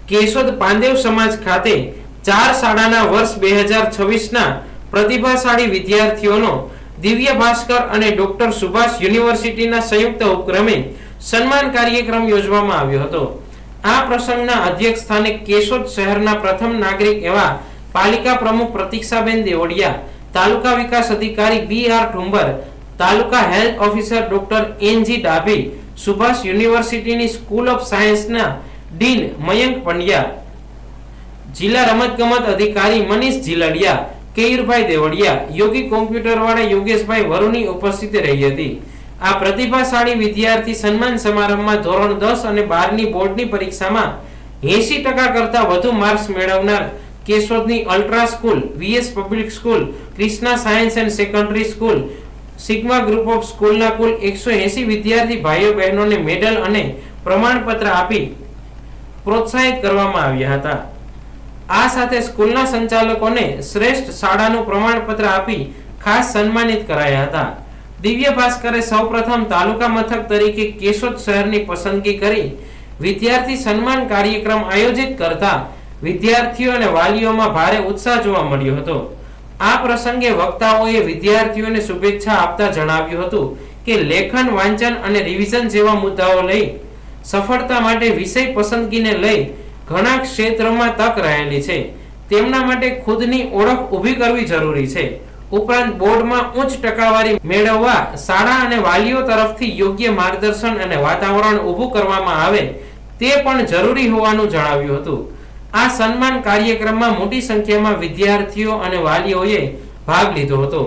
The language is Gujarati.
કેશોદ પાંદેવ સમાજ ખાતે 4 શાળાના વર્ષ 2026ના પ્રતિભાશાળી વિદ્યાર્થીઓનો દિવ્ય ભાસ્કર અને ડોક્ટર સુભાષ યુનિવર્સિટીના સંયુક્ત ઉપક્રમે સન્માન કાર્યક્રમ યોજવામાં આવ્યો હતો। આ પ્રસંગના અધ્યક્ષ સ્થાને કેશોદ શહેરના પ્રથમ નાગરિક એવા પાલિકા પ્રમુખ પ્રતીક્ષાબેન દેવડિયા, તાલુકા વિકાસ અધિકારી બી.આર. ઠુંબર, તાલુકા health officer doctor N G. Dabhi, Subhash યુનિવર્સિટીની સ્કૂલ ઓફ સાયન્સના ડીન મયંક પંડ્યા, જિલ્લા રમતગમત અધિકારી મનીષ જીલડિયા, કેયુરભાઈ દેવડિયા, યોગી કોમ્પ્યુટર વાળા યોગેશભાઈ વરુણી ઉપસ્થિત રહી હતી। આ પ્રતિભાશાળી વિદ્યાર્થી સન્માન સમારંભમાં ધોરણ 10 અને 12ની બોર્ડની પરીક્ષામાં 80% કરતા વધુ માર્ક્સ મેળવનાર કેશોદની ultra school, VS public school, Krishna science and secondary school, sigma group of સ્કૂલના કુલ 180 વિદ્યાર્થી ભાઈઓ બહેનોને મેડલ અને પ્રમાણપત્ર આપી પ્રોત્સાહિત કરવામાં આવ્યા હતા। આ સાથે સ્કૂલના સંચાલકોને શ્રેષ્ઠ શાળાનું પ્રમાણપત્ર આપી ખાસ સન્માનિત કરાયા હતા। દિવ્ય ભાસ્કરે સૌપ્રથમ તાલુકા મથક તરીકે કેશોદ શહેરની પસંદગી કરી વિદ્યાર્થી સન્માન કાર્યક્રમ આયોજિત કરતા વિદ્યાર્થીઓ અને વાલીઓમાં ભારે ઉત્સાહ જોવા મળ્યો હતો। આ પ્રસંગે વક્તાઓએ વિદ્યાર્થીઓને શુભેચ્છા આપતા જણાવ્યું હતું કે લેખન, વાંચન અને રિવિઝન જેવા મુદ્દાઓ લઈ સફળતા માટે વિષય પસંદગીને લઈ ઘણા ક્ષેત્રોમાં તક રહેલી છે। તેમના માટે ખુદની ઓળખ ઊભી કરવી જરૂરી છે। ઉપરાંત બોર્ડમાં ઉચ્ચ ટકાવારી મેળવવા શાળા અને વાલીઓ તરફથી યોગ્ય માર્ગદર્શન અને વાતાવરણ ઊભું કરવામાં આવે તે પણ જરૂરી હોવાનું જણાવ્યું હતું। આ સન્માન કાર્યક્રમમાં મોટી સંખ્યામાં વિદ્યાર્થીઓ અને વાલીઓએ ભાગ લીધો હતો।